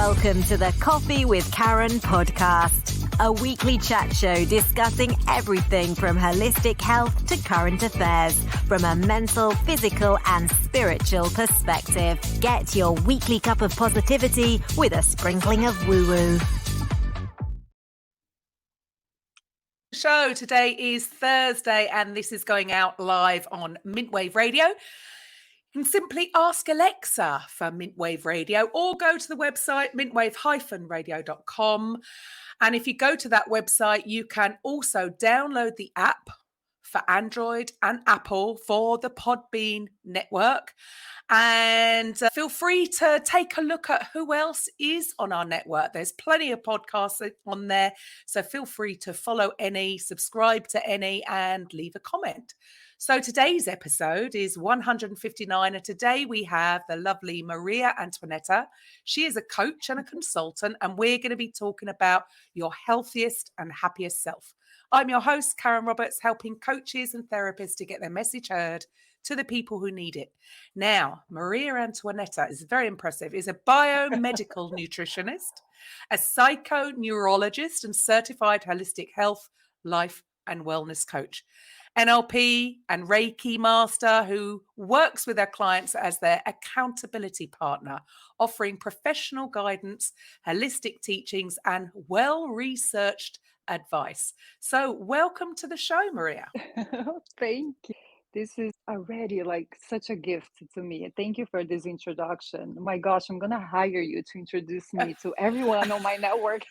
Welcome to the Coffee with Karen podcast, a weekly chat show discussing everything from holistic health to current affairs from a mental, physical and spiritual perspective. Get your weekly cup of positivity with a sprinkling of woo-woo. Show today is Thursday and this is going out live on Mintwave Radio. You can simply ask Alexa for Mintwave Radio or go to the website mintwave-radio.com. And if you go to that website, you can also download the app for Android and Apple for the Podbean network. And feel free to take a look at who else is on our network. There's plenty of podcasts on there. So feel free to follow any, subscribe to any, and leave a comment. So today's episode is 159. And today we have the lovely Maria Antonietta. She is a coach and a consultant, and we're going to be talking about your healthiest and happiest self. I'm your host, Karen Roberts, helping coaches and therapists to get their message heard to the people who need it. Now, Maria Antonietta is very impressive, is a biomedical nutritionist, a psycho-neurologist and certified holistic health, life and wellness coach. NLP and Reiki master who works with their clients as their accountability partner, offering professional guidance, holistic teachings, and well-researched advice. So welcome to the show, Maria. Thank you. This is already like such a gift to me. Thank you for this introduction. My gosh, I'm going to hire you to introduce me to everyone on my network.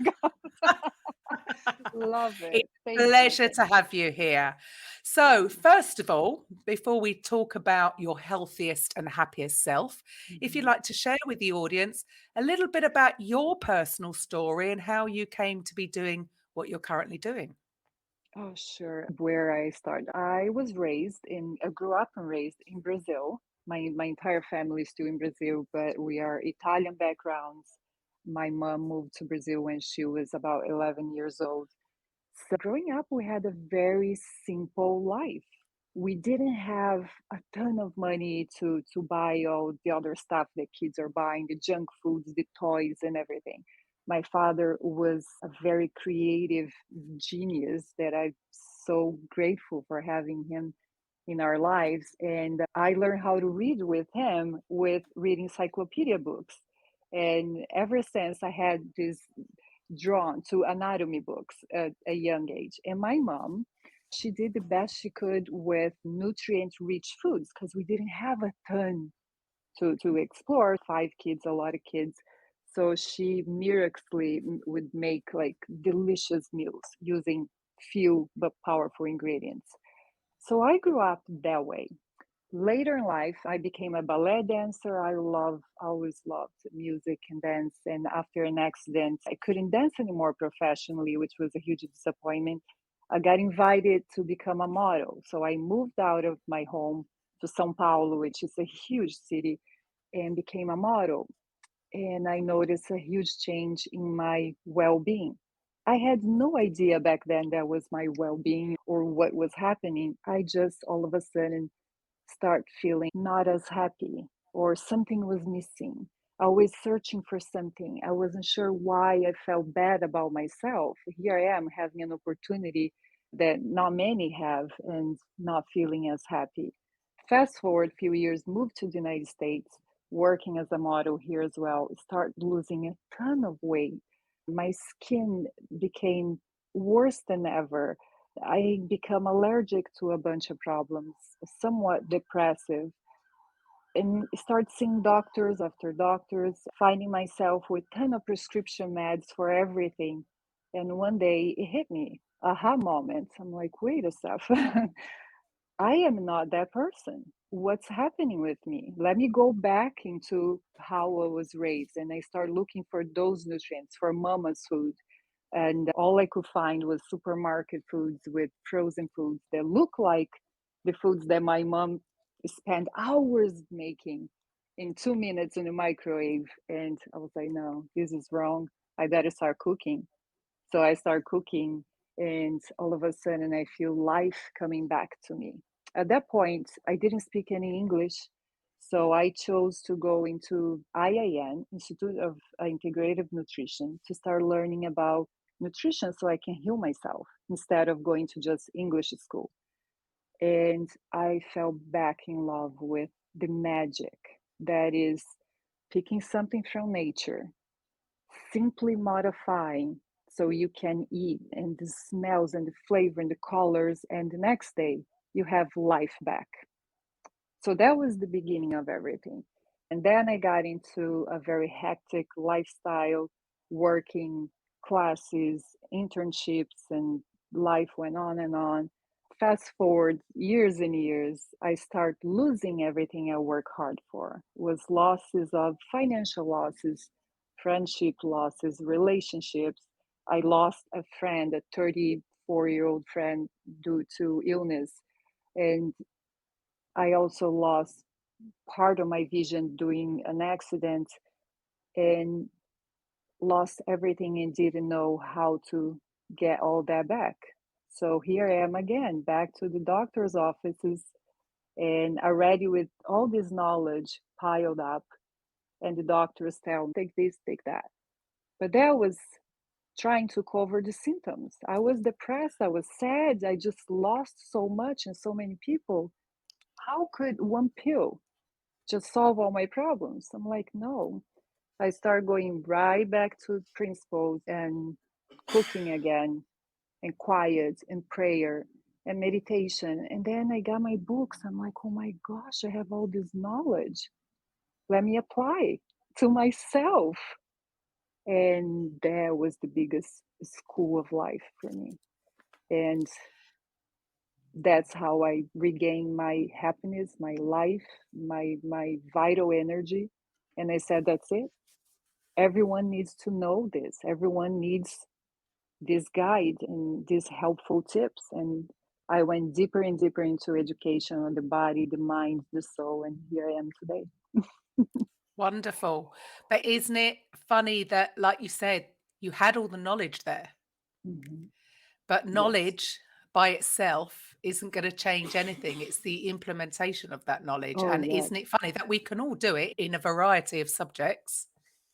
Love it. It's a pleasure to have you here. So first of all, before we talk about your healthiest and happiest self, if you'd like to share with the audience a little bit about your personal story and how you came to be doing what you're currently doing. Oh, sure. Where I started, I grew up and raised in Brazil. My entire family is still in Brazil, but we are Italian backgrounds. My mom moved to Brazil when she was about 11 years old. So growing up, we had a very simple life. We didn't have a ton of money to buy all the other stuff that kids are buying, the junk foods, the toys and everything. My father was a very creative genius that I'm so grateful for having him in our lives. And I learned how to read with him with reading encyclopedia books. And ever since I had this drawn to anatomy books at a young age. And my mom, she did the best she could with nutrient-rich foods because we didn't have a ton to explore. 5 kids, a lot of kids. So she miraculously would make like delicious meals using few but powerful ingredients. So I grew up that way. Later in life, I became a ballet dancer. Always loved music and dance. And after an accident, I couldn't dance anymore professionally, which was a huge disappointment. I got invited to become a model. So I moved out of my home to São Paulo, which is a huge city, and became a model. And I noticed a huge change in my well-being. I had no idea back then that was my well-being or what was happening. I just all of a sudden start feeling not as happy or something was missing. Always searching for something. I wasn't sure why I felt bad about myself. Here I am having an opportunity that not many have and not feeling as happy. Fast forward a few years, moved to the United States, working as a model here as well, start losing a ton of weight. My skin became worse than ever. I become allergic to a bunch of problems, somewhat depressive, and start seeing doctors after doctors, finding myself with a ton of prescription meds for everything. And one day it hit me, aha moment. I'm like, wait a second. I am not that person. What's happening with me? Let me go back into how I was raised. And I start looking for those nutrients, for mama's food. And all I could find was supermarket foods with frozen foods that look like the foods that my mom spent hours making in 2 minutes in the microwave. And I was like, no, this is wrong. I better start cooking. So I start cooking, and all of a sudden I feel life coming back to me. At that point, I didn't speak any English. So I chose to go into IIN, Institute of Integrative Nutrition, to start learning about nutrition so I can heal myself instead of going to just English school. And I fell back in love with the magic that is picking something from nature, simply modifying so you can eat, and the smells and the flavor and the colors, and the next day you have life back. So that was the beginning of everything. And then I got into a very hectic lifestyle, working, classes, internships, and life went on and on. Fast forward years and years, I start losing everything I work hard for. Was losses of financial losses, friendship losses, relationships. I lost a friend, a 34-year-old friend, due to illness. And I also lost part of my vision doing an accident, and lost everything and didn't know how to get all that back. So here I am again, back to the doctor's offices, and already with all this knowledge piled up, and the doctors tell me, take this, take that. But that was trying to cover the symptoms. I was depressed, I was sad, I just lost so much and so many people. How could one pill just solve all my problems? I'm like, no. I start going right back to principles and cooking again, and quiet and prayer and meditation. And then I got my books. I'm like, oh my gosh, I have all this knowledge. Let me apply to myself. And that was the biggest school of life for me. And that's how I regained my happiness, my life, my vital energy. And I said, that's it. Everyone needs to know this. Everyone needs this guide and these helpful tips. And I went deeper and deeper into education on the body, the mind, the soul, and here I am today. Wonderful. But isn't it funny that, like you said, you had all the knowledge there, Mhm. but Yes. knowledge by itself isn't going to change anything. It's the implementation of that knowledge. Oh, And yes. isn't it funny that we can all do it in a variety of subjects?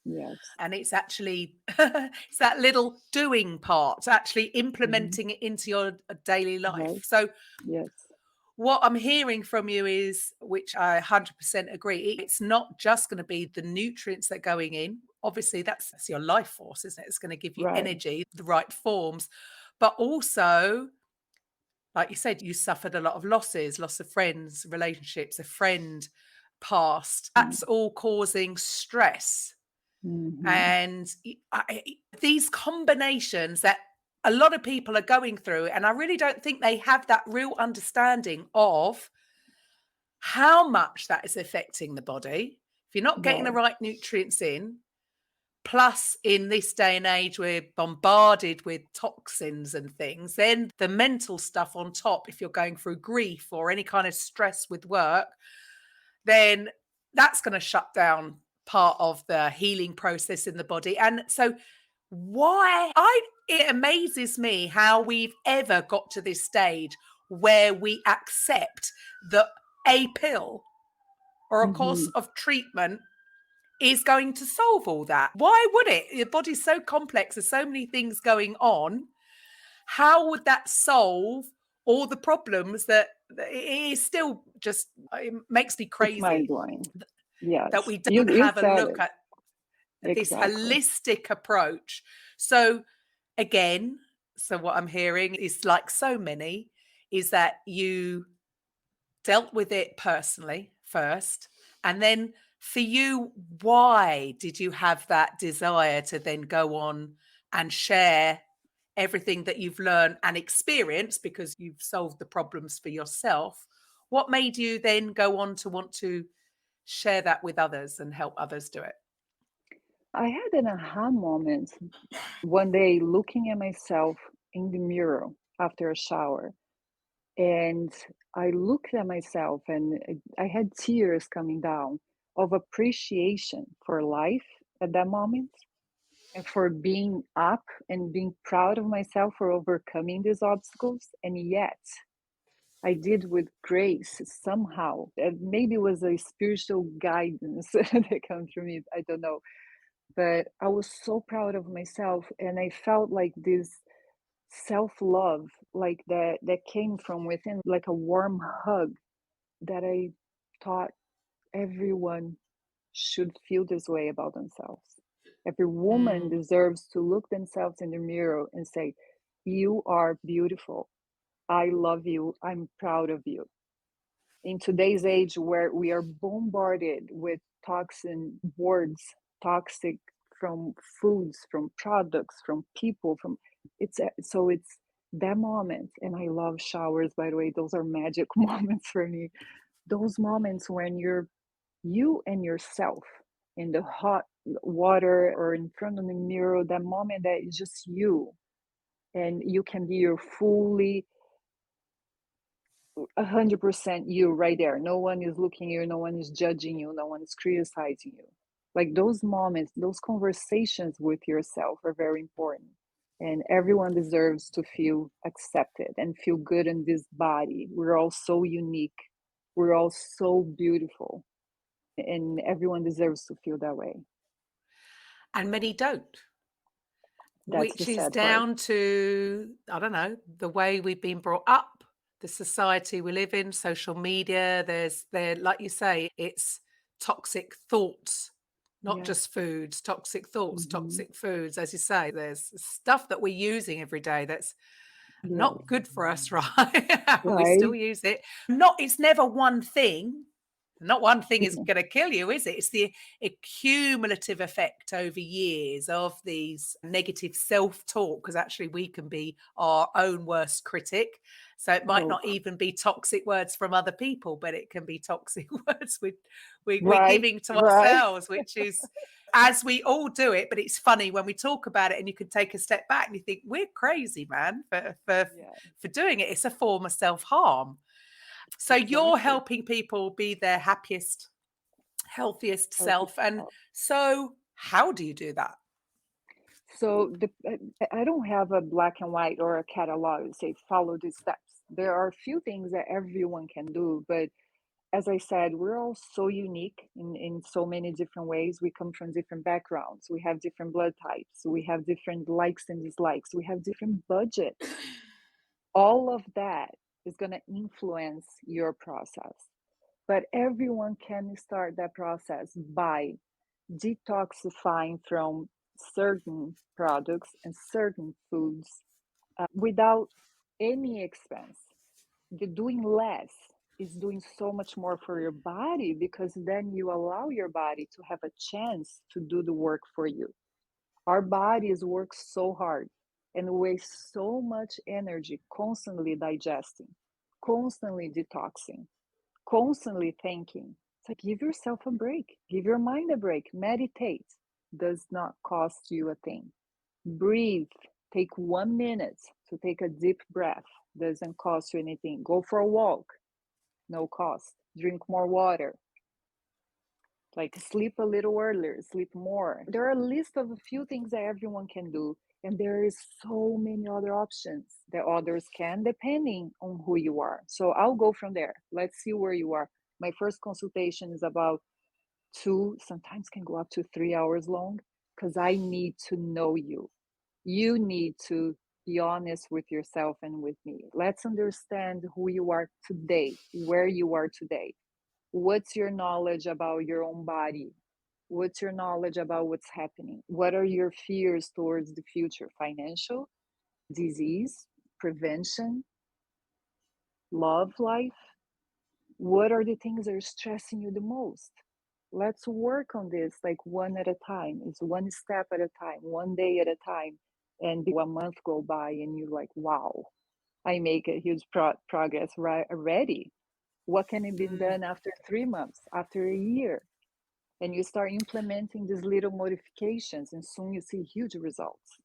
Yes. And it's actually it's that little doing part, actually Mhm. implementing it into your daily life. Right. So Yes. what I'm hearing from you is, which I 100% agree, it's not just going to be the nutrients that are going in. Obviously, that's your life force, isn't it? It's going to give you Right. energy, the right forms. But also, like you said, you suffered a lot of losses, loss of friends, relationships, a friend passed. That's all causing stress. Mm-hmm. And these combinations that a lot of people are going through, and I really don't think they have that real understanding of how much that is affecting the body. If you're not getting the Right. right nutrients in, plus in this day and age, we're bombarded with toxins and things, then the mental stuff on top, if you're going through grief or any kind of stress with work, then that's going to shut down part of the healing process in the body. And so it amazes me how we've ever got to this stage where we accept that a pill or a course Mm-hmm. of treatment is going to solve all that. Why would it? Your body's so complex, there's so many things going on. How would that solve all the problems that it is still just, it makes me It's mind crazy blowing. that Yes. we You don't you have a said look it. at this Exactly. holistic approach. So again, so what I'm hearing is, like so many, is that you dealt with it personally first, and then for you, why did you have that desire to then go on and share everything that you've learned and experienced, because you've solved the problems for yourself? What made you then go on to want to share that with others and help others do it? I had an aha moment one day looking at myself in the mirror after a shower. And I looked at myself and I had tears coming down of appreciation for life at that moment, and for being up and being proud of myself for overcoming these obstacles. And yet, I did with grace somehow. Maybe it was a spiritual guidance that came through me. I don't know. But I was so proud of myself, and I felt like this self-love, like that came from within, like a warm hug that I thought everyone should feel this way about themselves. Every woman Mm. deserves to look themselves in the mirror and say, "You are beautiful. I love you. I'm proud of you." In today's age where we are bombarded with toxin words, toxic from foods, from products, from people, from it's that moment. And I love showers, by the way. Those are magic moments for me. Those moments when you and yourself in the hot water or in front of the mirror, that moment that is just you, and you can be your fully 100% you right there. No one is looking at you, no one is judging you, no one is criticizing you. Like those moments, those conversations with yourself are very important. And everyone deserves to feel accepted and feel good in this body. We're all so unique. We're all so beautiful. And everyone deserves to feel that way. And many don't, That's the which is sad part. down to, I don't know, the way we've been brought up, the society we live in, social media. Like you say, it's toxic thoughts, not Yes. just foods, toxic thoughts, Hmm. toxic foods. As you say, there's stuff that we're using every day that's Yes. not good for us, right? We still Right? use it. It's never one thing. Not one thing is going to kill you, is it? It's the accumulative effect over years of these negative self-talk, because actually we can be our own worst critic. So it might Oh, not even be toxic words from other people, but it can be toxic words we're right, giving to right. ourselves, which is, as we all do it. But it's funny when we talk about it and you can take a step back and you think, we're crazy, man, Yeah, for doing it. It's a form of self-harm. So you're exactly. helping people be their happiest, healthiest Healthy self. And self. so how do you do that? So I don't have a black and white or a catalog that say follow these steps. There are a few things that everyone can do, but as I said, we're all so unique in so many different ways. We come from different backgrounds. We have different blood types. We have different likes and dislikes. We have different budgets. All of that is going to influence your process. But everyone can start that process by detoxifying from certain products and certain foods without any expense. The doing less is doing so much more for your body, because then you allow your body to have a chance to do the work for you. Our bodies work so hard and waste so much energy constantly digesting, constantly detoxing, constantly thinking. It's like, give yourself a break, give your mind a break, meditate. Does not cost you a thing. Breathe. Take 1 minute to take a deep breath. Doesn't cost you anything. Go for a walk. No cost. Drink more water. Like sleep a little earlier, sleep more. There are a list of a few things that everyone can do, and there is so many other options that others can, depending on who you are. So I'll go from there. Let's see where you are. My first consultation is about 2, sometimes can go up to 3 hours long, because I need to know you. You need to be honest with yourself and with me. Let's understand who you are today, where you are today. What's your knowledge about your own body? What's your knowledge about what's happening? What are your fears towards the future? Financial, disease, prevention, love life? What are the things that are stressing you the most? Let's work on this like one at a time. It's one step at a time, one day at a time. And 1 month go by and you're like, wow, I make a huge progress already. What can it be Mm. done after 3 months, after a year? And you start implementing these little modifications, and soon you see huge results.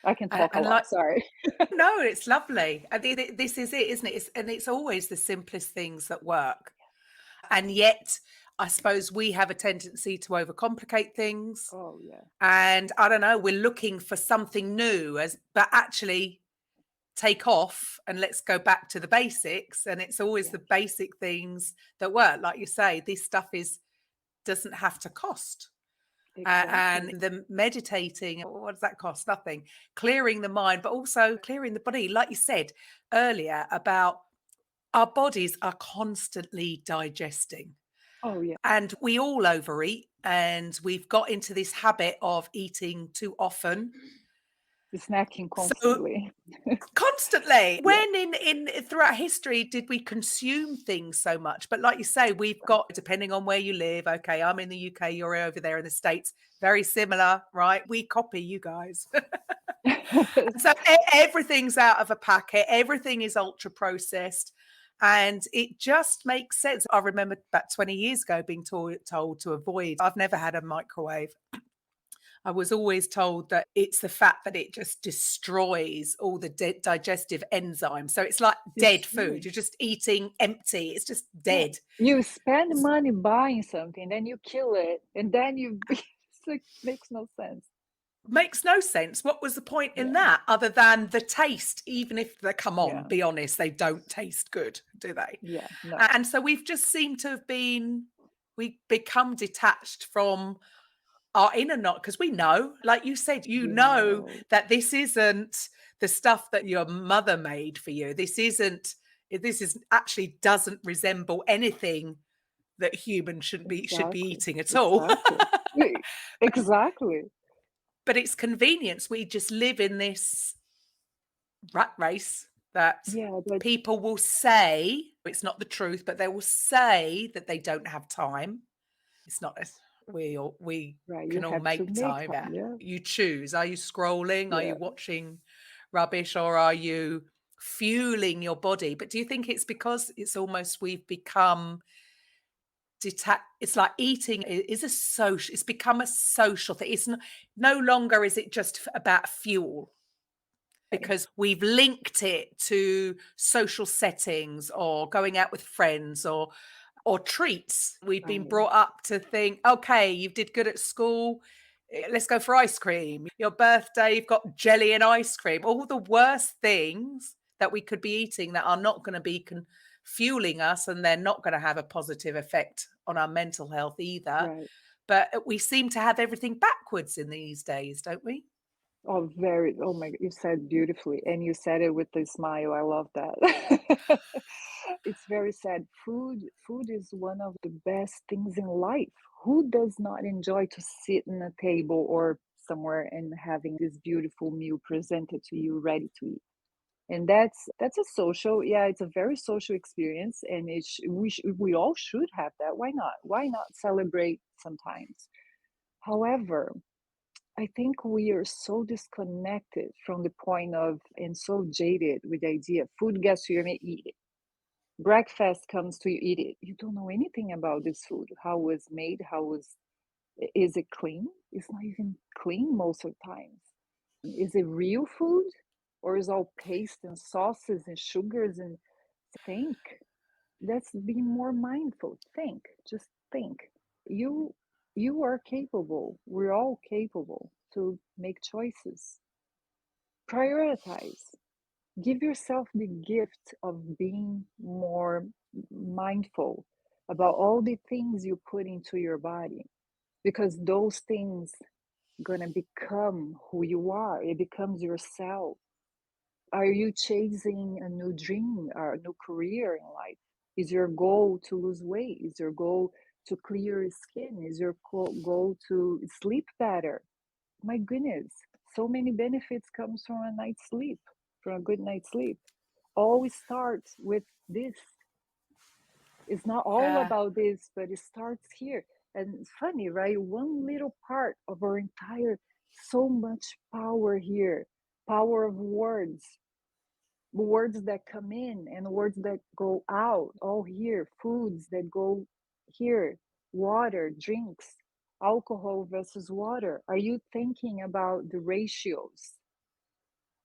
I can talk a And lot, like, sorry. no, it's lovely. I think this is it, isn't it? And it's always the simplest things that work. And yet, I suppose we have a tendency to overcomplicate things. Oh, yeah. And I don't know, we're looking for something new, but actually take off and let's go back to the basics. And it's always Yeah, the basic things that work. Like you say, this stuff doesn't have to cost. And exactly. the meditating, what does that cost? Nothing. Clearing the mind, but also clearing the body. Like you said earlier about our bodies are constantly digesting. Oh, yeah. And we all overeat, and we've got into this habit of eating too often. Snacking So constantly. constantly, Yeah, when in throughout history did we consume things so much? But like you say, we've got, depending on where you live, okay, I'm in the UK, you're over there in the States, very similar, right? We copy you guys. right. So everything's out of a packet, everything is ultra processed. And it just makes sense. I remember about 20 years ago being told to avoid. I've never had a microwave. I was always told that it's the fact that it just destroys all the digestive enzymes. So it's like dead food. Destroy. You're just eating empty. It's just Yeah. dead. You spend money buying something, then you kill it, and then you it's like makes no sense. Makes no sense. What was the point in Yeah, that other than the taste? Even if they come on, yeah, be honest, they don't taste good, do they? yeah. No, And so we've just seemed to have we become detached from our inner knot because we know, like you said, you you know know that this isn't the stuff that your mother made for you. This is actually doesn't resemble anything that humans should be exactly, eating at all. exactly, exactly. But it's convenience. We just live in this rat race that Yeah, but people will say it's not the truth, but they will say that they don't have time. It's not as we right, you can all have to make make time. time. Yeah. Yeah, You choose. Are you scrolling? Are yeah. you watching rubbish or are you fueling your body? But do you think it's because it's almost we've become detached? It's like eating is a social, it's become a social thing. No longer is it just about fuel Right, because we've linked it to social settings or going out with friends or treats. We've been right, brought up to think, okay, you did good at school. Let's go for ice cream. Your birthday, you've got jelly and ice cream. All the worst things that we could be eating that are not going to be fueling us and they're not going to have a positive effect on our mental health either. right. But we seem to have everything backwards in these days, don't we? Oh, very. Oh my, you said beautifully, and you said it with a smile. I love that. It's very sad. Food is one of the best things in life. Who does not enjoy to sit in a table or somewhere and having this beautiful meal presented to you, ready to eat? And that's a social, yeah, it's a very social experience, and we all should have that. Why not? Why not celebrate sometimes? However, I think we are so disconnected from the point of and so jaded with the idea food gets to you, and eat it. Breakfast comes to you, eat it. You don't know anything about this food, how it was made, is it clean? It's not even clean most of the times. Is it real food or is all paste and sauces and sugars and think? Let's be more mindful. Think, just think. You you are capable. We're all capable to make choices. Prioritize. Give yourself the gift of being more mindful about all the things you put into your body because those things gonna become who you are. It becomes yourself. Are you chasing a new dream or a new career in life? Is your goal to lose weight? Is your goal to clear your skin? Is your goal to sleep better? My goodness, so many benefits comes from a night's sleep, from a good night's sleep. Always starts with this. It's not all Yeah. about this, but it starts here. And it's funny, right? One little part of our entire, so much power here, power of words that come in and words that go out, all here, foods that go here, water, drinks, alcohol versus water. Are you thinking about the ratios?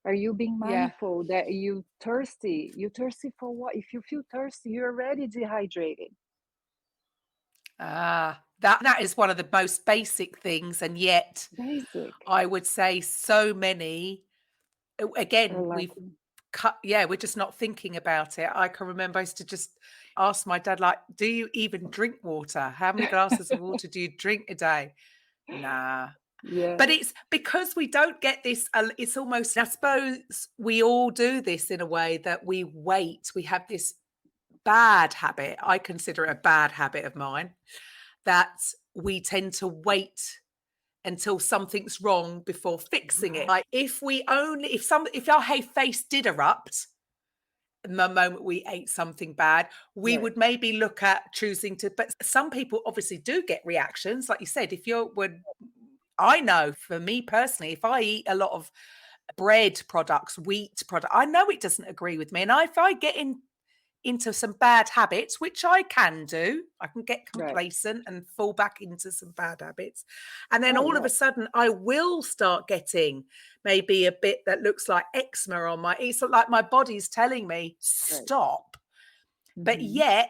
Are you being Yeah. mindful that you thirsty? You thirsty for what? If you feel thirsty, you're already dehydrated. That is one of the most basic things, and yet Basic I would say so many. or Again, we've lacking. we're just not thinking about it. I can remember I used to just ask my dad, like, do you even drink water? How many glasses of water do you drink a day? Nah. Yeah, But it's because we don't get this. It's almost, I suppose we all do this in a way that we wait. We have this bad habit. I consider it a bad habit of mine, that we tend to wait until something's wrong before fixing it. right, Like if our face did erupt the moment we ate something bad, we right, would maybe look at choosing to. But some people obviously do get reactions, like you said. I know for me personally, if I eat a lot of bread products, wheat product, I know it doesn't agree with me, and if I get into some bad habits, which I can do. I can get right. complacent and fall back into some bad habits. And then Oh, all of a yes, sudden, I will start getting maybe a bit that looks like eczema on it's like my body's telling me, right. stop. But Hmm. yet,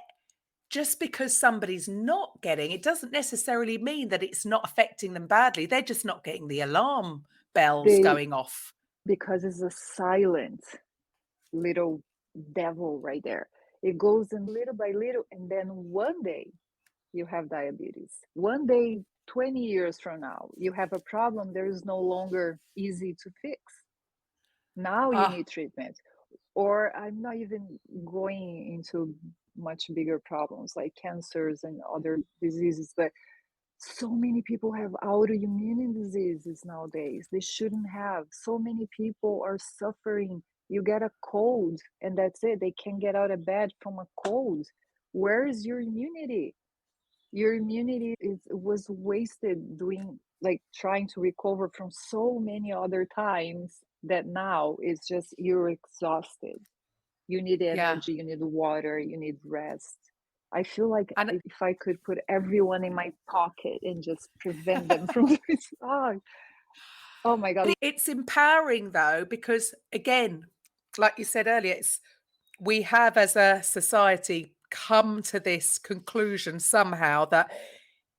just because somebody's not getting, it doesn't necessarily mean that it's not affecting them badly. They're just not getting the alarm bells They, going off. because it's a silent little devil right there. It goes in little by little, and then one day you have diabetes. One day, 20 years from now, you have a problem that is no longer easy to fix. Now you Ah, need treatment. Or I'm not even going into much bigger problems like cancers and other diseases, but so many people have autoimmune diseases nowadays. They shouldn't have. So many people are suffering. You get a cold and that's it. They can't get out of bed from a cold. Where is your immunity? Your immunity was wasted doing, like, trying to recover from so many other times that now it's just you're exhausted. You need yeah. energy, you need water, you need rest. I feel like And if I could put everyone in my pocket and just prevent them from this, oh my God. it's empowering though, because again, like you said earlier, we have as a society come to this conclusion somehow that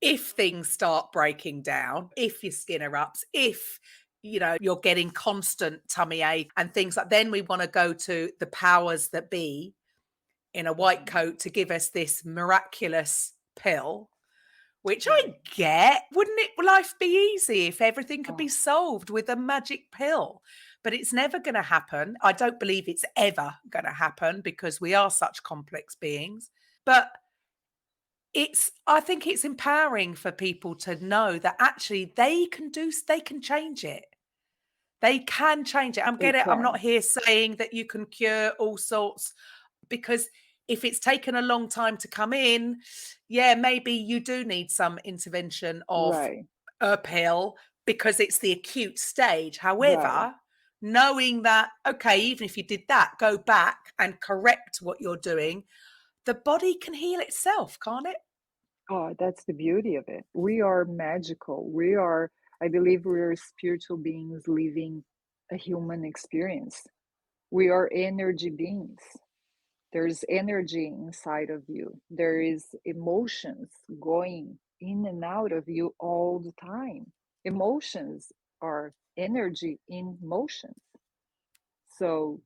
if things start breaking down, if your skin erupts, if you're getting constant tummy ache and things like, then we want to go to the powers that be in a white Mhm. coat to give us this miraculous pill, which I Right. get. Wouldn't it life be easy if everything could be Oh, solved with a magic pill? But it's never going to happen. I don't believe it's ever going to happen because we are such complex beings. But I think it's empowering for people to know that actually they can change it. They can change it. they I'm not can. here saying that you can cure all sorts, because if it's taken a long time to come in, yeah, maybe you do need some intervention of Right. a pill because it's the acute stage. Right. However, knowing that, okay, even if you did that, go back and correct what you're doing, the body can heal itself, can't it? Oh, that's the beauty of it. We are magical. I believe we are spiritual beings living a human experience. We are energy beings. There's energy inside of you. There is emotions going in and out of you all the time. Emotions are energy in motion. So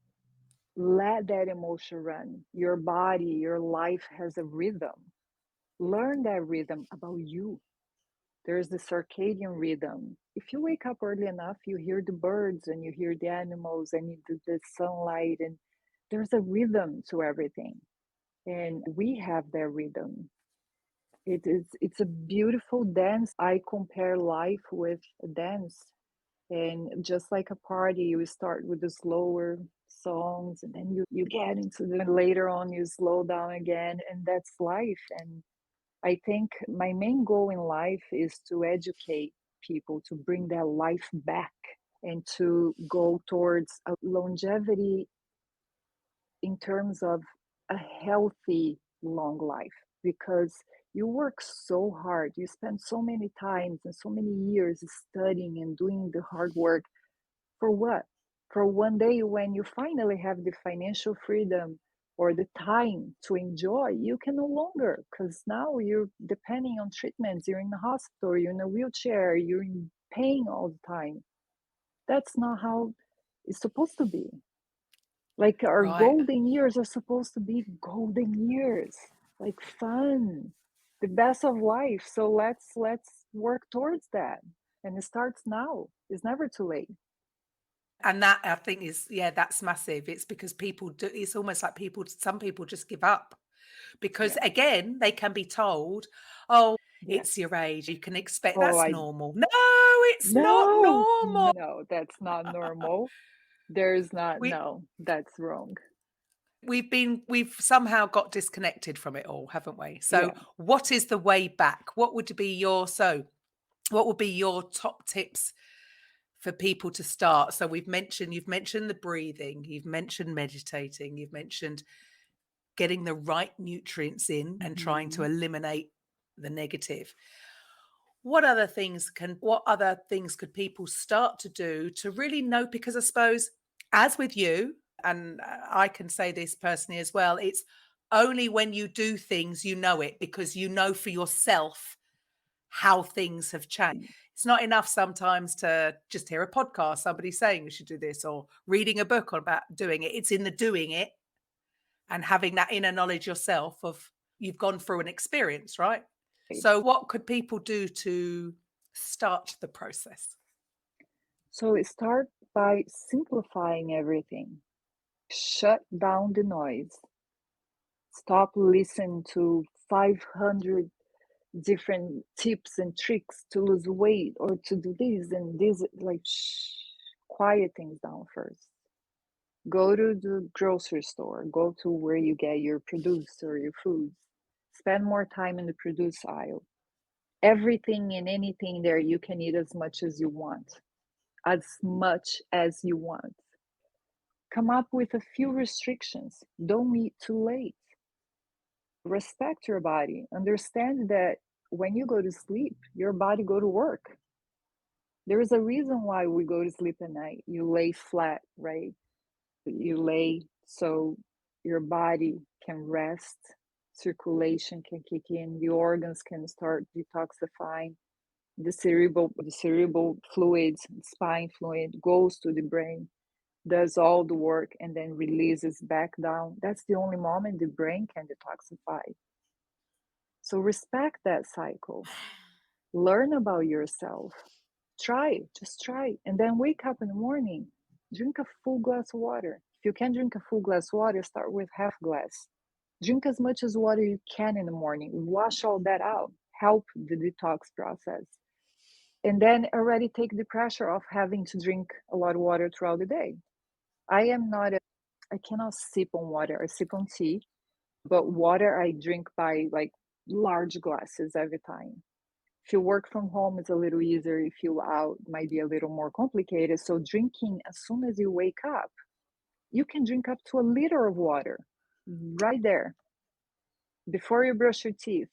let that emotion run. Your body, your life has a rhythm. Learn that rhythm about you. There's the circadian rhythm. If you wake up early enough, you hear the birds and you hear the animals and the sunlight, and there's a rhythm to everything. And we have that rhythm. It's a beautiful dance. I compare life with a dance. And just like a party, you start with the slower songs and then you get into the later on you slow down again, and that's life. And I think my main goal in life is to educate people to bring their life back and to go towards a longevity in terms of a healthy long life, because you work so hard, you spend so many times and so many years studying and doing the hard work for what? For one day when you finally have the financial freedom or the time to enjoy, you can no longer, because now you're depending on treatments, you're in the hospital, you're in a wheelchair, you're in pain all the time. That's not how it's supposed to be. Like our Right. golden years are supposed to be golden years, like fun, the best of life. So let's work towards that. And it starts now. It's never too late. And that I think is, yeah, that's massive. It's because people do, it's almost like some people just give up because Yeah. again, they can be told, oh, Yeah. it's your age. You can expect Oh, that's I normal. No, it's not no, normal. no, that's not normal. There's not, We no, that's wrong. we've somehow got disconnected from it all, haven't we? So Yeah. what is the way back? What would be your top tips for people to start? So you've mentioned the breathing, you've mentioned meditating, you've mentioned getting the right nutrients in and trying to Mhm. eliminate the negative. What other things could people start to do to really know? Because I suppose, as with you, and I can say this personally as well, it's only when you do things you know it, because you know for yourself how things have changed. It's not enough sometimes to just hear a podcast, somebody saying you should do this, or reading a book about doing it. It's in the doing it and having that inner knowledge yourself of you've gone through an experience, right? Right. So what could people do to start the process? So start by simplifying everything. Shut down the noise. Stop listening to 500 different tips and tricks to lose weight or to do this and this. Like, quiet things down first. Go to the grocery store, go to where you get your produce or your foods. Spend more time in the produce aisle. Everything and anything there you can eat as much as you want. As much as you want. Come up with a few restrictions. Don't eat too late. Respect your body. Understand that when you go to sleep, your body go to work. There is a reason why we go to sleep at night. You lay flat, right? You lay so your body can rest, circulation can kick in, the organs can start detoxifying, the cerebral fluids, spine fluid goes to the brain, does all the work, and then releases back down. That's the only moment the brain can detoxify. So respect that cycle. Learn about yourself. Just try. And then wake up in the morning, drink a full glass of water. If you can drink a full glass of water, start with half glass. Drink as much as water you can in the morning. Wash all that out. Help the detox process. And then already take the pressure off having to drink a lot of water throughout the day. I cannot sip on water. I sip on tea, but water I drink by like large glasses every time. If you work from home, it's a little easier. If you out, it might be a little more complicated. So drinking as soon as you wake up, you can drink up to a liter of water right there before you brush your teeth.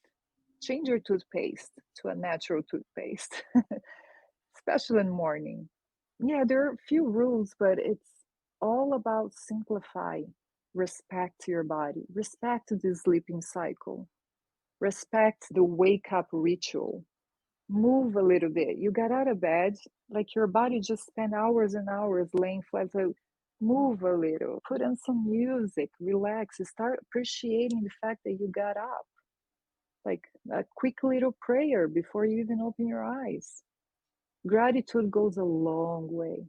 Change your toothpaste to a natural toothpaste, especially in the morning. Yeah, there are a few rules, but it's all about simplify. Respect your body, respect the sleeping cycle, respect the wake up ritual. Move a little bit. You got out of bed, like your body just spent hours and hours laying flat. So move a little, put on some music, relax, start appreciating the fact that you got up. Like a quick little prayer before you even open your eyes. Gratitude goes a long way.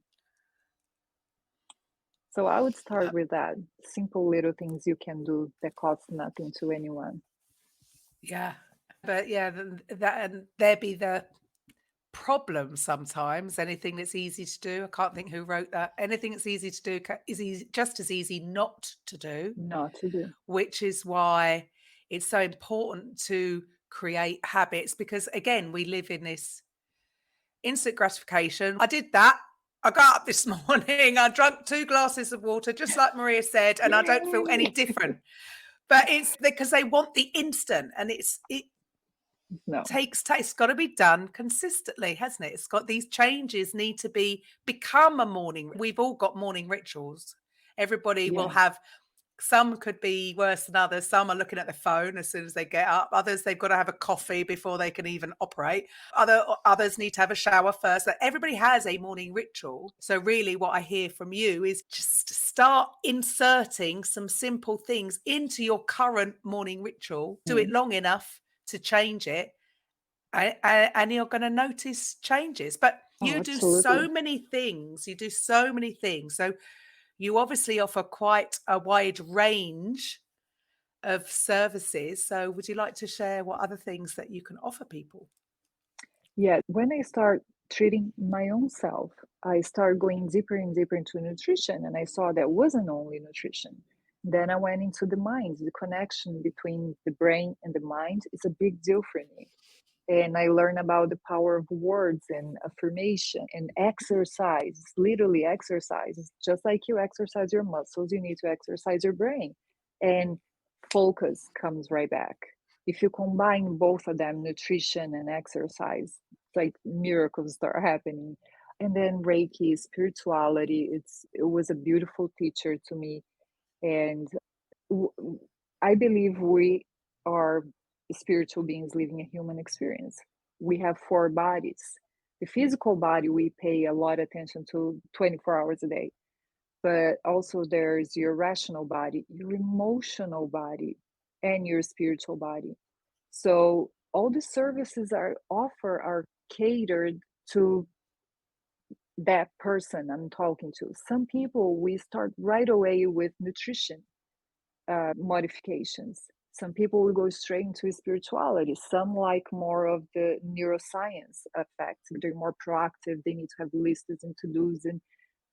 So I would start with that. Simple little things you can do that cost nothing to anyone. Yeah. But yeah, that and there be the problem sometimes. Anything that's easy to do, I can't think who wrote that. Anything that's easy to do is easy, just as easy not to do, Not to do. which is why it's so important to create habits, because again, we live in this instant gratification. I did that. I got up this morning, I drank 2 glasses of water, just like Maria said, and I don't feel any Yay! different. But it's because they want the instant, and it No. takes time. It's got to be done consistently, hasn't it? It's got these changes need to become a morning. We've all got morning rituals. Everybody will Yeah. have. Some could be worse than others. Some are looking at their phone as soon as they get up. Others, they've got to have a coffee before they can even operate. Others need to have a shower first. Like, everybody has a morning ritual. So really what I hear from you is just start inserting some simple things into your current morning ritual. Do it long enough to change it, and you're going to notice changes. But you do so absolutely. many things. You do so many things. So you obviously offer quite a wide range of services. So would you like to share what other things that you can offer people? Yeah, when I start treating my own self, I start going deeper and deeper into nutrition, and I saw that wasn't only nutrition. Then I went into the mind. The connection between the brain and the mind is a big deal for me. And I learned about the power of words and affirmation and exercise, literally exercise. Just like you exercise your muscles, you need to exercise your brain. And focus comes right back. If you combine both of them, nutrition and exercise, it's like miracles start happening. And then Reiki, spirituality, it was a beautiful teacher to me. And I believe we are spiritual beings living a human experience. We have four bodies. The physical body, we pay a lot of attention to 24 hours a day, but also there's your rational body, your emotional body, and your spiritual body. So all the services are offer are catered to that person I'm talking to. Some people, we start right away with nutrition modifications. Some people will go straight into spirituality. Some like more of the neuroscience effect. They're more proactive. They need to have lists and to dos. And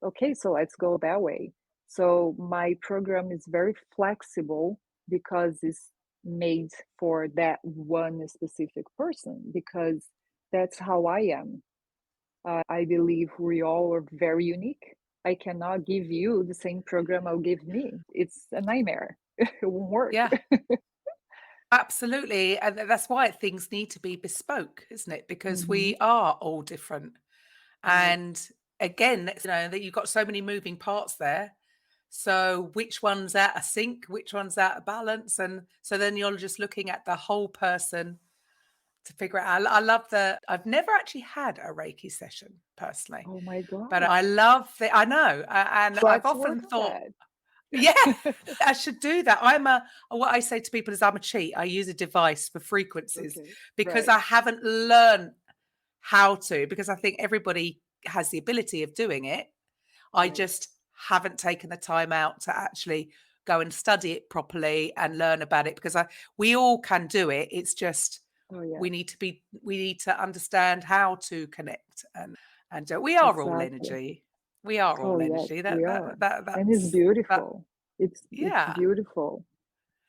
okay, so let's go that way. So my program is very flexible because it's made for that one specific person, because that's how I am. I believe we all are very unique. I cannot give you the same program I'll give me. It's a nightmare. It won't work. Yeah, absolutely. And that's why things need to be bespoke, isn't it? Because Hmm. we are all different. Right. And again, that you've got so many moving parts there. So which one's out of sync, which one's out of balance? And so then you're just looking at the whole person to figure out. I love I've never actually had a Reiki session personally, Oh my but God. I love I know. And I've Let's often work thought, on yeah, that. I should do that. What I say to people is I'm a cheat. I use a device for frequencies Okay. because Right. I haven't learned how to, because I think everybody has the ability of doing it. I Right. just haven't taken the time out to actually go and study it properly and learn about it, because we all can do it. It's just Oh yeah. we need to understand how to connect, and we are all Exactly. energy. We are Oh all yes, energy. we are. And it's That's that. beautiful. It's Yeah. beautiful.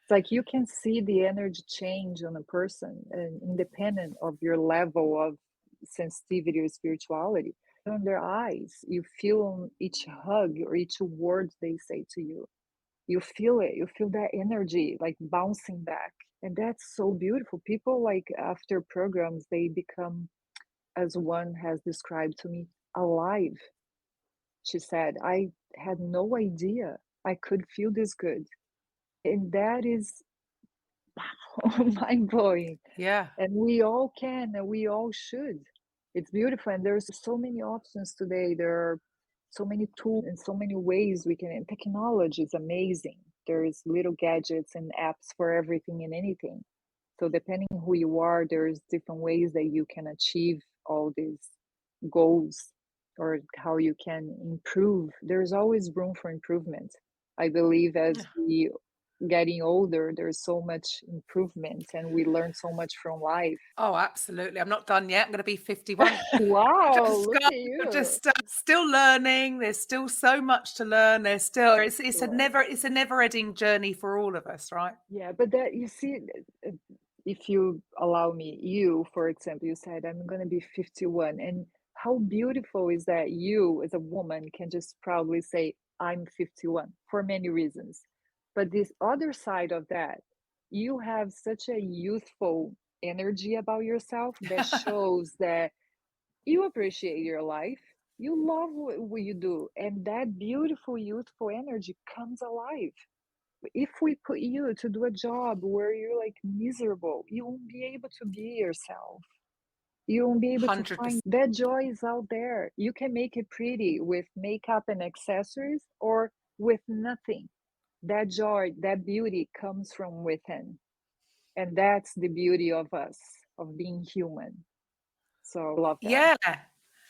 It's like you can see the energy change on a person, and independent of your level of sensitivity or spirituality. On their eyes, you feel on each hug or each word they say to you. You feel it. You feel that energy like bouncing back. And that's so beautiful. People, like, after programs, they become, as one has described to me, alive. She said, I had no idea I could feel this good. And that is mind blowing. Yeah. And we all can, and we all should. It's beautiful. And there's so many options today. There are so many tools and so many ways we can. And technology is amazing. There's little gadgets and apps for everything and anything. So depending who you are, there's different ways that you can achieve all these goals, or how you can improve. There's always room for improvement. I believe as we getting older, there's so much improvement and we learn so much from life. Oh, absolutely. I'm not done yet. I'm going to be 51. Wow, Just look got at you. just still learning. There's still so much to learn. There's still Sure. it's a never-ending journey for all of us, right? Yeah, but that, you see, uh, if you allow me, you, for example, you said, I'm going to be 51. And how beautiful is that you, as a woman, can just proudly say, I'm 51 for many reasons. But this other side of that, you have such a youthful energy about yourself that shows that you appreciate your life. You love what you do. And that beautiful, youthful energy comes alive. If we put you to do a job where you're like miserable, you won't be able to be yourself. You won't be able to 100%. find that joy is out there. You can make it pretty with makeup and accessories, or with nothing. That joy, that beauty comes from within. And that's the beauty of us, of being human. So I love that. Yeah.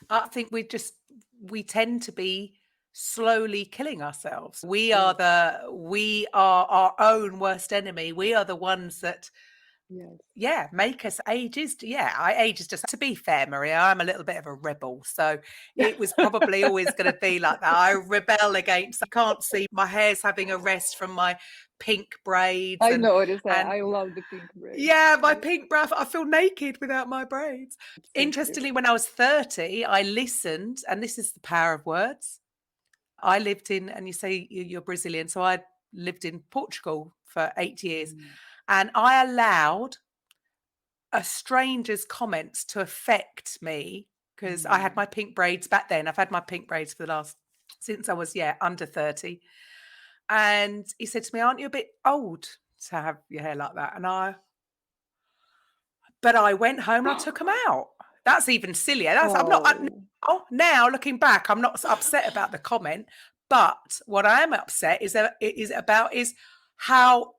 I think we tend to be slowly killing ourselves. We are Yes, our own worst enemy. We are the ones that yes. make us ageist. Yeah, I ageist just to be fair, Maria, I'm a little bit of a rebel. So it was probably always going to be like that. I rebel against, I can't see my hair's having a rest from my pink braids I noticed that. and I love the pink braids. yeah, my Yeah, pink breath. I feel naked without my braids. it's so cute. Interestingly, when I was 30, I listened, and this is the power of words. I lived in, and you say you're Brazilian, so I lived in Portugal for 8 years, Mm, and I allowed a stranger's comments to affect me because I had mm. my pink braids back then. I've had my pink braids for the last, since I was, under 30. And he said to me, "Aren't you a bit old to have your hair like that?" But I went home and I took them out. That's even sillier. I'm not Oh, now looking back, I'm not upset about the comment. But what I am upset is how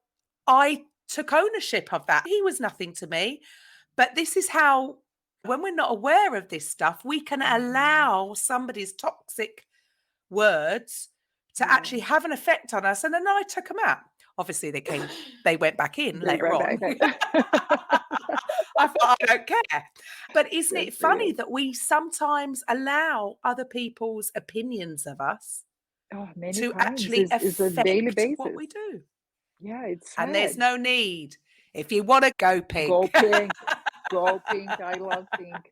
I took ownership of that. He was nothing to me. But this is how, when we're not aware of this stuff, we can mhm. allow somebody's toxic words to Yeah. actually have an effect on us. And then I took them out. Obviously, they went back in They later right back. on. I thought, I don't care. But isn't Good it for funny you. that we sometimes allow other people's opinions of us Oh, many to times actually is a daily affect what basis. we do? Yeah, it's And there's sad. no need. If you want to go Go pink. pink, go pink. I love pink.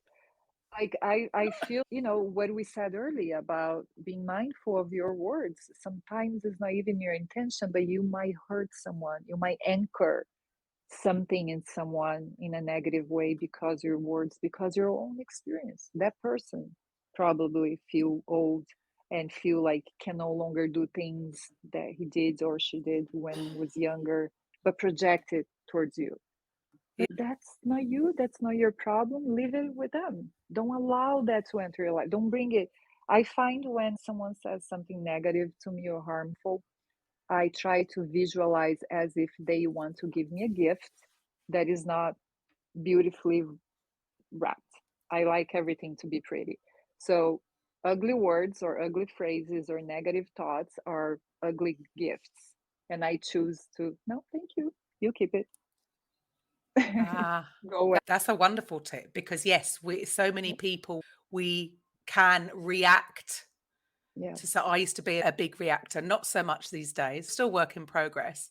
Like I feel, what we said earlier about being mindful of your words. Sometimes it's not even your intention, but you might hurt someone. You might anchor something in someone in a negative way because your words, because your own experience. That person probably feel old and feel like can no longer do things that he did or she did when was younger, but project it towards you. But that's not you, that's not your problem. Leave it with them. Don't allow that to enter your life. Don't bring it. I find when someone says something negative to me or harmful, I try to visualize as if they want to give me a gift that is not beautifully wrapped. I like everything to be pretty. So, ugly words or ugly phrases or negative thoughts are ugly gifts. And I choose to, no, thank you. You keep it. Ah, Go away. that's a wonderful tip because yes, so many Yeah. people, we can react Yes, to. So I used to be a big reactor, not so much these days, still work in progress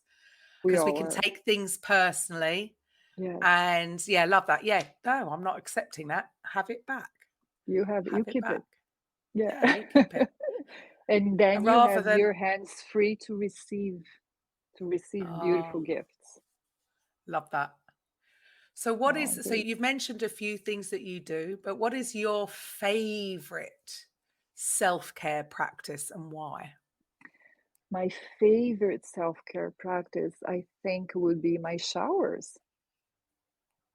we because we all can are. take things personally. Yes, And yeah, love that. Yeah, no, I'm not accepting that. Have it back. you Have it keep back. it. Yeah. Yeah, you keep it. And then you Rather have than, your hands free to receive beautiful oh, gifts. love that. Oh, So good. you've mentioned a few things that you do, but what is your favorite self-care practice and why? My favorite self-care practice, I think, would be my showers.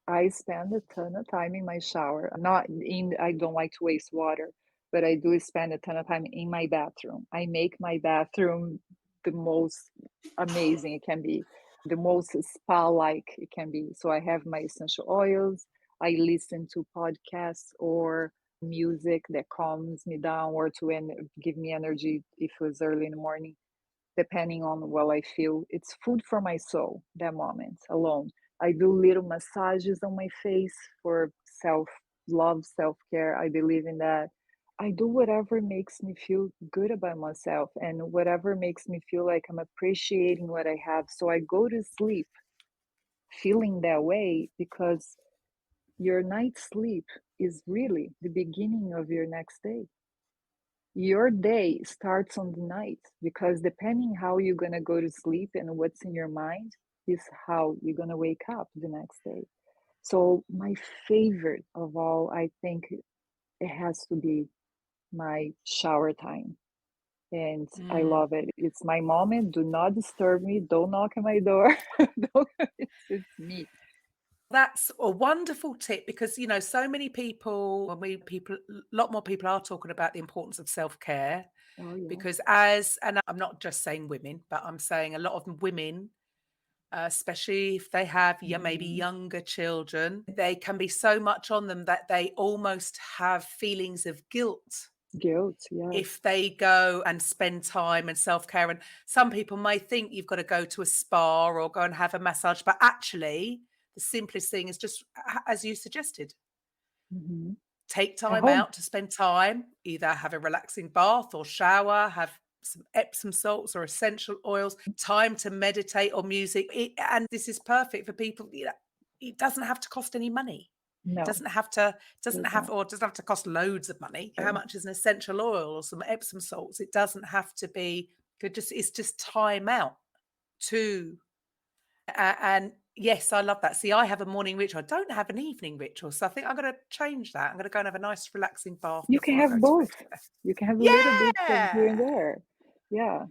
I spend a ton of time in my shower. I don't like to waste water, but I do spend a ton of time in my bathroom. I make my bathroom the most amazing it can be, the most spa-like it can be. So I have my essential oils. I listen to podcasts or music that calms me down or give me energy if it was early in the morning depending on what I feel. It's food for my soul, that moment alone. I do little massages on my face for self love, self care. I believe in that. I do whatever makes me feel good about myself and whatever makes me feel like I'm appreciating what I have. So I go to sleep feeling that way because your night's sleep is really the beginning of your next day. Your day starts on the night because depending how you're going to go to sleep and what's in your mind is how you're going to wake up the next day. So my favorite of all, I think it has to be my shower time. And I Mm. love it. It's my moment. Do not disturb me. Don't knock on my door. Don't, it's me. That's a wonderful tip because, so many people, a lot more people are talking about the importance of self-care Oh, yeah. because and I'm not just saying women, but I'm saying a lot of women, especially if they have maybe Hmm. younger children, they can be so much on them that they almost have feelings of guilt Guilt, yes. if they go and spend time and self-care. And some people may think you've got to go to a spa or go and have a massage, but actually the simplest thing is just as you suggested, Hmm. take At time home. out to spend time, either have a relaxing bath or shower, have some Epsom salts or essential oils, time to meditate or music. And this is perfect for people, it doesn't have to cost any money. No, Doesn't does have, not. or doesn't have to cost loads of money. How Sure. much is an essential oil or some Epsom salts? It doesn't have to be good. It's just time out to and yes, I love that. See, I have a morning ritual. I don't have an evening ritual, so I think I'm going to change that. I'm going to go and have a nice relaxing bath You can before I have go to bed. both. You can have a little bit of here and Yeah, there. Yeah,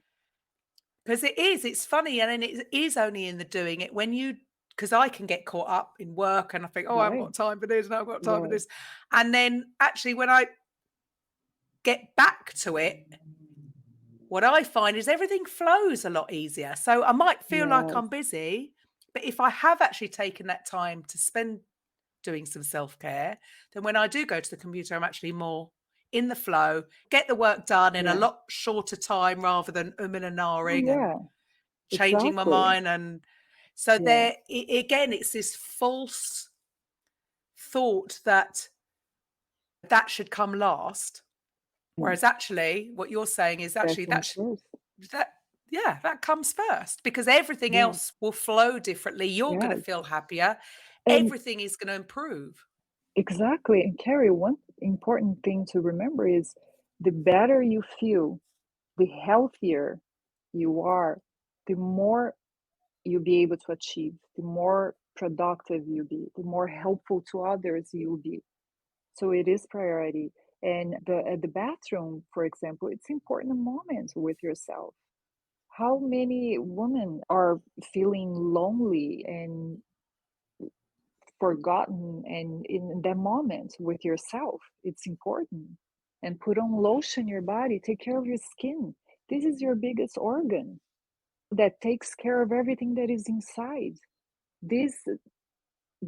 because it's funny, and then it is only in the doing it when you because I can get caught up in work and I think, oh, I haven't right, got time for this, and I've got time for right. this, and then actually when I get back to it, what I find is everything flows a lot easier. So I might feel like Yes, I'm busy, but if I have actually taken that time to spend doing some self-care, then when I do go to the computer, I'm actually more in the flow, get the work done in a yeah. lot shorter time rather than umming and Oh, ahhing and yeah, changing my exactly. mind. And so Yeah. again, it's this false thought that that should come last. Mm. Whereas actually what you're saying is That actually comes first. that yeah, that comes first because everything Yeah. else will flow differently. You're going to Yes. feel happier. And Everything is going to improve. exactly. And Carrie, one important thing to remember is the better you feel, the healthier you are, the more you'll be able to achieve, the more productive you'll be, the more helpful to others you'll be. So it is priority. And the bathroom, for example, it's important moments with yourself. How many women are feeling lonely and forgotten and in that moment with yourself? It's important. And put on lotion your body, take care of your skin. This is your biggest organ that takes care of everything that is inside. This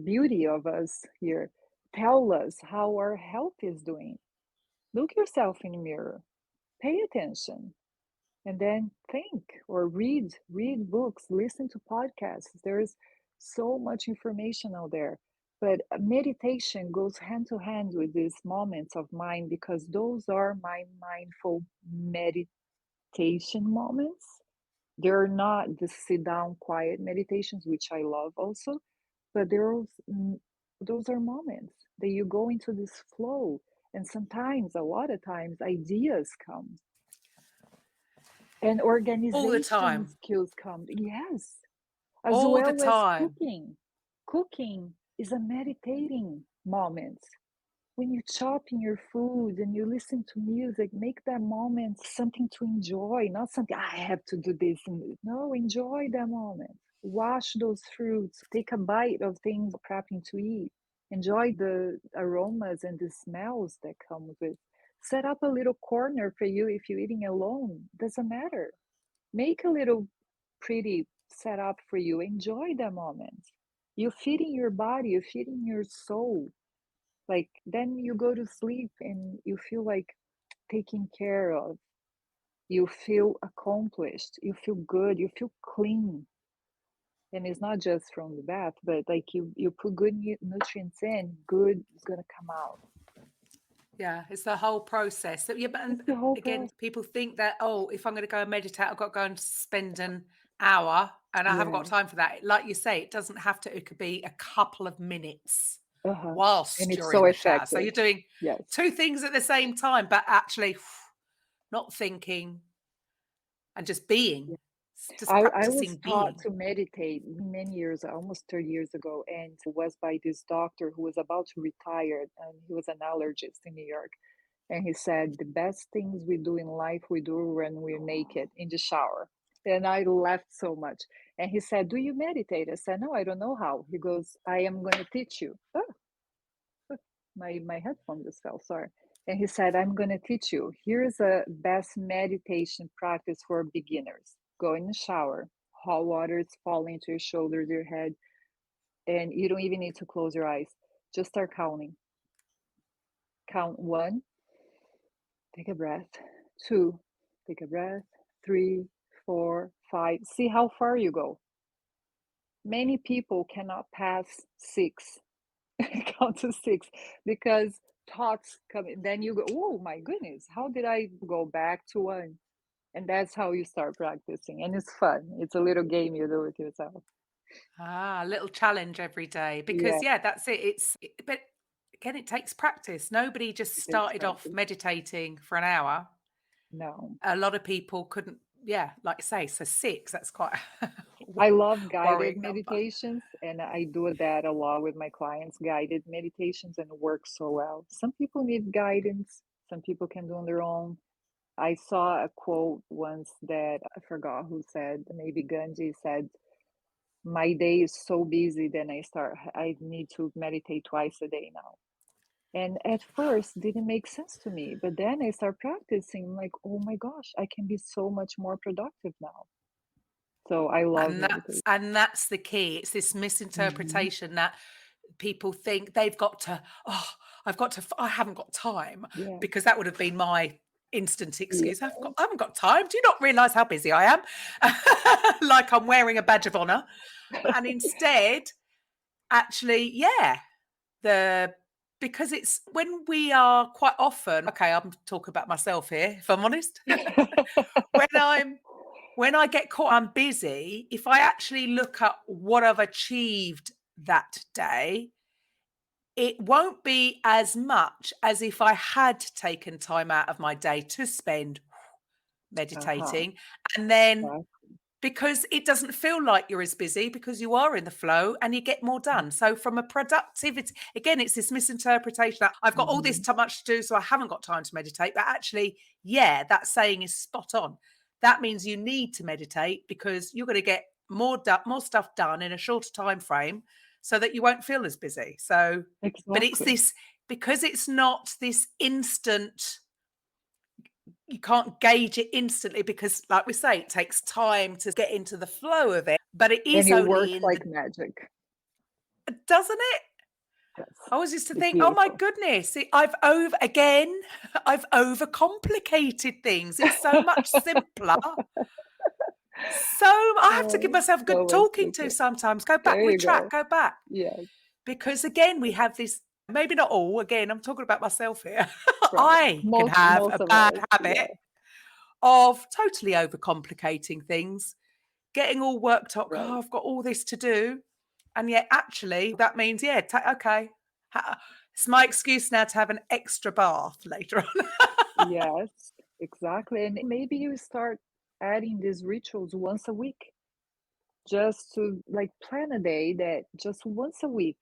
beauty of us here tell us how our health is doing. Look yourself in the mirror, pay attention, and then think or read books, listen to podcasts. There's so much information out there. But meditation goes hand to hand with these moments of mine because those are my mindful meditation moments. They're not the sit down quiet meditations, which I love also, but those are moments that you go into this flow. And sometimes, a lot of times, ideas come and All the organization time. skills come. Yes, as All the well as time. cooking. Cooking is a meditating moment. When you chop in your food and you listen to music, make that moment something to enjoy, not something I have to do this. No, enjoy that moment. Wash those fruits, take a bite of things prepping to eat. Enjoy the aromas and the smells that come with it. Set up a little corner for you if you're eating alone. Doesn't matter. Make a little pretty setup for you. Enjoy that moment. You're feeding your body, you're feeding your soul. Like then you go to sleep and you feel like taken care of. You feel accomplished. You feel good. You feel clean. And it's not just from the bath, but like you put good nutrients in, good is gonna come out. Yeah, it's the whole process. So, yeah, but It's and the whole again, process. people think that, oh, if I'm going to go and meditate, I've got to go and spend an hour, and I haven't got Yeah. time for that. Like you say, it doesn't have to. It could be a couple of minutes Uh-huh. And whilst it's you're so in the shower. So effective. you're doing Yes. two things at the same time, but actually not thinking and just being, just I was practicing taught being. to meditate many years, almost 30 years ago, and it was by this doctor who was about to retire, and he was an allergist in New York. And he said, the best things we do in life, we do when we're naked in the shower. And I laughed so much. And he said, do you meditate? I said, no, I don't know how. He goes, I am going to teach you. Oh, my headphone just fell, sorry. And he said, I'm going to teach you. Here's a best meditation practice for beginners. Go in the shower, hot water is falling to your shoulders, your head, and you don't even need to close your eyes. Just start counting. Count 1, take a breath. 2, take a breath. 3, 4, 5. See how far you go. Many people cannot pass 6. Count to 6 because thoughts come in. Then you go, oh my goodness, how did I go back to 1? And that's how you start practicing. And it's fun. It's a little game you do with yourself. A little challenge every day Yeah, because yeah, that's it. But again, it takes practice. Nobody just it takes started off practice. meditating for an hour. No. A lot of people couldn't, yeah, like I say, so 6, that's quite a I love guided worrying number. meditations, and I do that a lot with my clients, guided meditations, and it works so well. Some people need guidance, some people can do on their own. I saw a quote once that I forgot who said, maybe Gandhi said, my day is so busy, then I need to meditate twice a day now. And at first didn't make sense to me, but then I start practicing, like, oh my gosh, I can be so much more productive now. So I love meditation. And that's the key. It's this Hmm. misinterpretation that people think they've got to, oh, I haven't got time, Yeah. because that would have been my instant excuse. Yeah. I haven't got time. Do you not realize how busy I am? Like I'm wearing a badge of honor. And instead, actually, yeah, because it's when we are quite often, okay, I'm talking about myself here, if I'm honest. when I'm when I get caught, I'm busy. If I actually look at what I've achieved that day, it won't be as much as if I had taken time out of my day to spend Uh-huh. meditating. And then Right. because it doesn't feel like you're as busy because you are in the flow and you get more done. So from a productivity, again, it's this misinterpretation that I've got all this Mhm. too much to do, so I haven't got time to meditate. But actually, yeah, that saying is spot on. That means you need to meditate because you're going to get more stuff done in a shorter time frame so that you won't feel as busy. So, but it's Exactly. this, because it's not this instant, you can't gauge it instantly because, like we say, it takes time to get into the flow of it. But it And is it only works in the, like magic. doesn't it? Yes. I was just to It's think, oh my beautiful. goodness, I've overcomplicated things. It's so much simpler. So I have to give Oh, myself a so good much talking to simpler. sometimes. Go back, There you retract, go. go back. Yes. Because again, we have this, maybe not all, again, I'm talking about myself here. Right. I can Most have most a of bad us. habit Yeah. of totally overcomplicating things, getting all worked up. Right. Oh, I've got all this to do. And yet, actually, that means, yeah, okay. It's my excuse now to have an extra bath later on. Yes, exactly. And maybe you start adding these rituals once a week, just to like plan a day that just once a week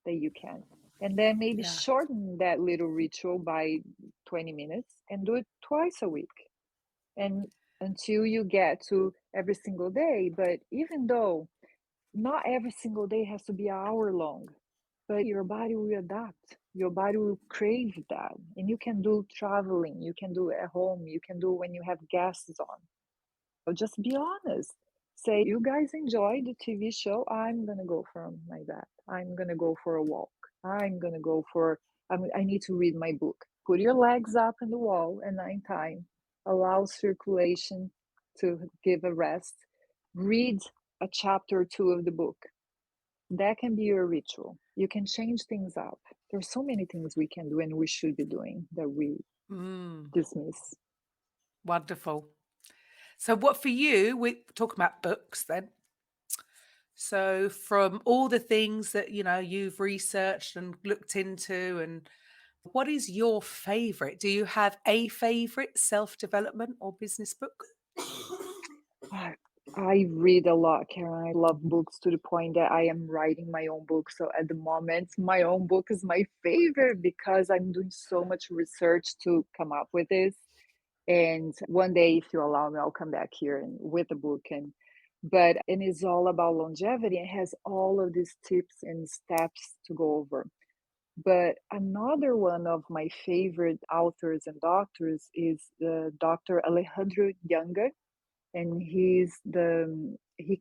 that you can. And then maybe Yeah. shorten that little ritual by 20 minutes and do it twice a week. And until you get to every single day. But even though not every single day has to be an hour long, but your body will adapt. Your body will crave that. And you can do traveling, you can do at home, you can do when you have guests on. So just be honest. Say, you guys enjoy the TV show. I'm going to go for my bath. I'm going to go for a walk. I'm going to go for, I need to read my book. Put your legs up in the wall at night time. Allow circulation to give a rest. Read a chapter or two of the book. That can be your ritual. You can change things up. There's so many things we can do and we should be doing that we Mm, dismiss. wonderful. So, what for you, we're talking about books then. So, from all the things that you've researched and looked into, and what is your favorite? Do you have a favorite self-development or business book? I I read a lot, Karen. I love books to the point that I am writing my own book. So at the moment, my own book is my favorite because I'm doing so much research to come up with this. And one day, if you allow me, I'll come back here and with the book and and it's all about longevity. It has all of these tips and steps to go over. But another one of my favorite authors and doctors is Dr. Alejandro Younger, and he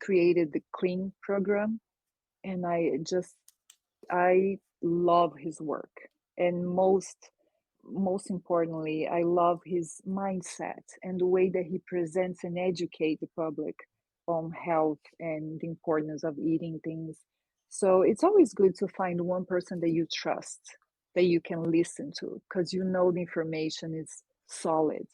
created the Clean program, and I love his work. And most importantly, I love his mindset and the way that he presents and educate the public on health and the importance of eating things. So it's always good to find one person that you trust, that you can listen to, because you know the information is solid.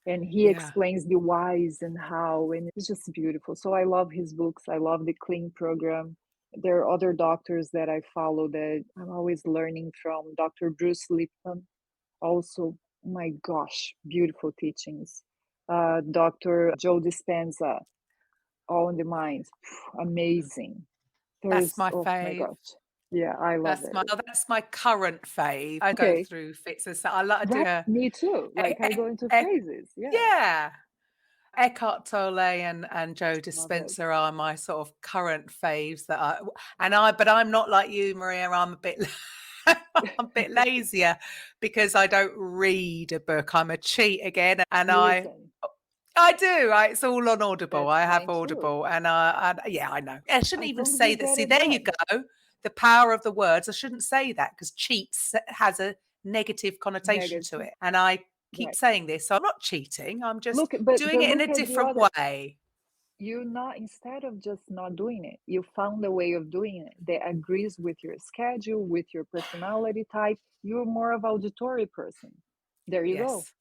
And he Yeah. explains the whys and how, and it's just beautiful. So I love his books. I love the Clean program. There are other doctors that I follow that I'm always learning from. Dr. Bruce Lipton, also, my gosh, beautiful teachings. Dr. Joe Dispenza, All in the Mind, amazing. That's There's, my oh my fave. gosh, yeah, I love it. That's my current fave. I go Okay, through fits and I like to right, do me too. e- Like I e- go into e- phases. Yeah, yeah. Eckhart Tolle and Joe love it. Dispenza are my sort of current faves but I'm not like you, Maria. I'm a bit I'm a bit lazier because I don't read a book. I'm a cheat again, and You listen. I do. It's all on Audible. That's I have mine too. Audible, and yeah, I know. I shouldn't As even long as say you that. get See, it there you done. go. The power of the words. I shouldn't say that because cheats has a negative connotation to Negative, it. And I keep right. saying this. So I'm not cheating. I'm just Look, but doing it in look a at the different other. way. You not, instead of just not doing it, you found a way of doing it that agrees with your schedule, with your personality type. You're more of auditory person. There you go. Yes,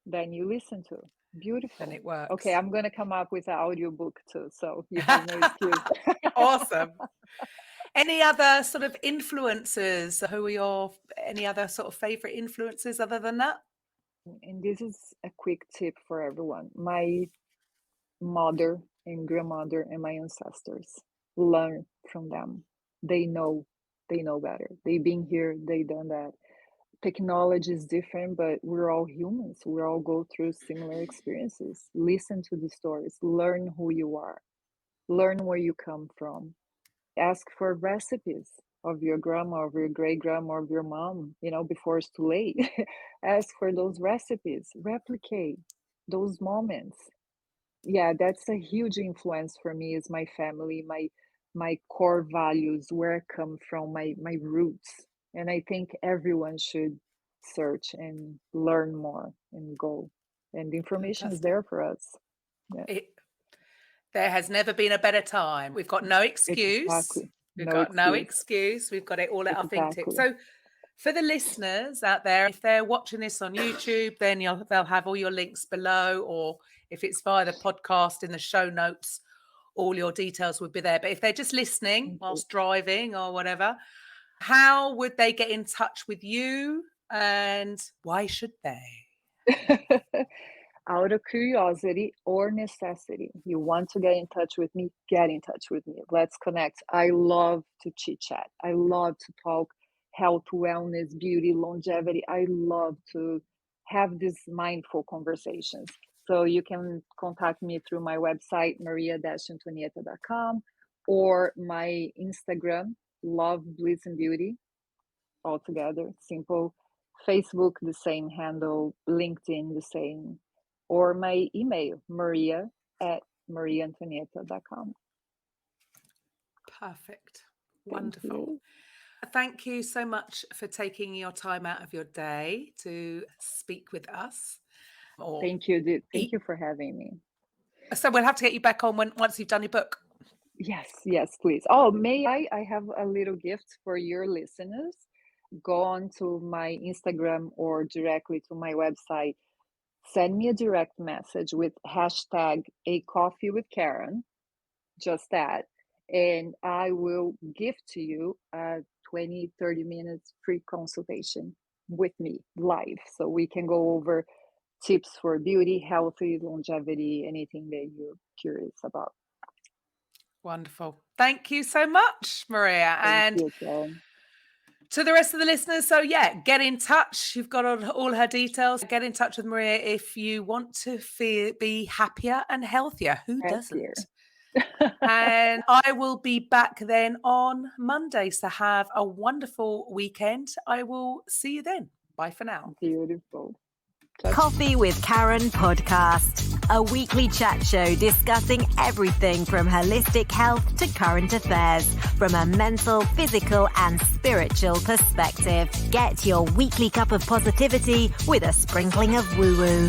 Then you listen to. then Beautiful. it Okay, works. I'm gonna come up with an audio book too, so you have no excuse. Awesome. Any other sort of influencers? Who are your any other sort of favorite influencers other than that? And this is a quick tip for everyone. My mother and grandmother and my ancestors, learn from them. They know, they know better. They've been here, they done that. Technology is different, but we're all humans. We all go through similar experiences. Listen to the stories, learn who you are, learn where you come from. Ask for recipes of your grandma, of your great grandma, of your mom, before it's too late. Ask for those recipes, replicate those moments. Yeah, that's a huge influence for me, is my family, my core values, where I come from, my roots. And I think everyone should search and learn more and go. And the information is Fantastic. there for us. Yeah, It There has never been a better time. We've got no excuse. exactly. We've No got no excuse. excuse. We've got it all at our fingertips. Exactly. So, for the listeners out there, if they're watching this on YouTube, then they'll have all your links below, or if it's via the podcast in the show notes, all your details would be there. But if they're just listening Thank you. whilst driving or whatever, how would they get in touch with you, and why should they? Out of curiosity or necessity, you want to get in touch with me, get in touch with me. Let's connect. I love to chit chat. I love to talk health, wellness, beauty, longevity. I love to have these mindful conversations. So you can contact me through my website, maria-antonietta.com, or my Instagram, Love, Bliss, and Beauty, all together, simple. Facebook, the same handle. LinkedIn, the same. Or my email, maria@mariaantonietta.com. Perfect. Thank Wonderful. you. Thank you so much for taking your time out of your day to speak with us or Thank you, dude. Thank eat. you for having me. So we'll have to get you back on once you've done your book. Yes, please. Oh, may I have a little gift for your listeners. Go on to my Instagram or directly to my website. Send me a direct message with hashtag a coffee with Karen, just that, and I will give to you a 20-30 minutes free consultation with me live, so we can go over tips for beauty, healthy, longevity, anything that you're curious about. Wonderful. Thank you so much, Maria. Thank And you, Karen. to the rest of the listeners, so yeah, get in touch. You've got all her details. Get in touch with Maria if you want to be happier and healthier. Who Happier. doesn't? And I will be back then on Monday. So have a wonderful weekend. I will see you then. Bye for now. Beautiful. Ciao. Coffee with Karen podcast, a weekly chat show discussing everything from holistic health to current affairs from a mental, physical and spiritual perspective. Get your weekly cup of positivity with a sprinkling of woo-woo.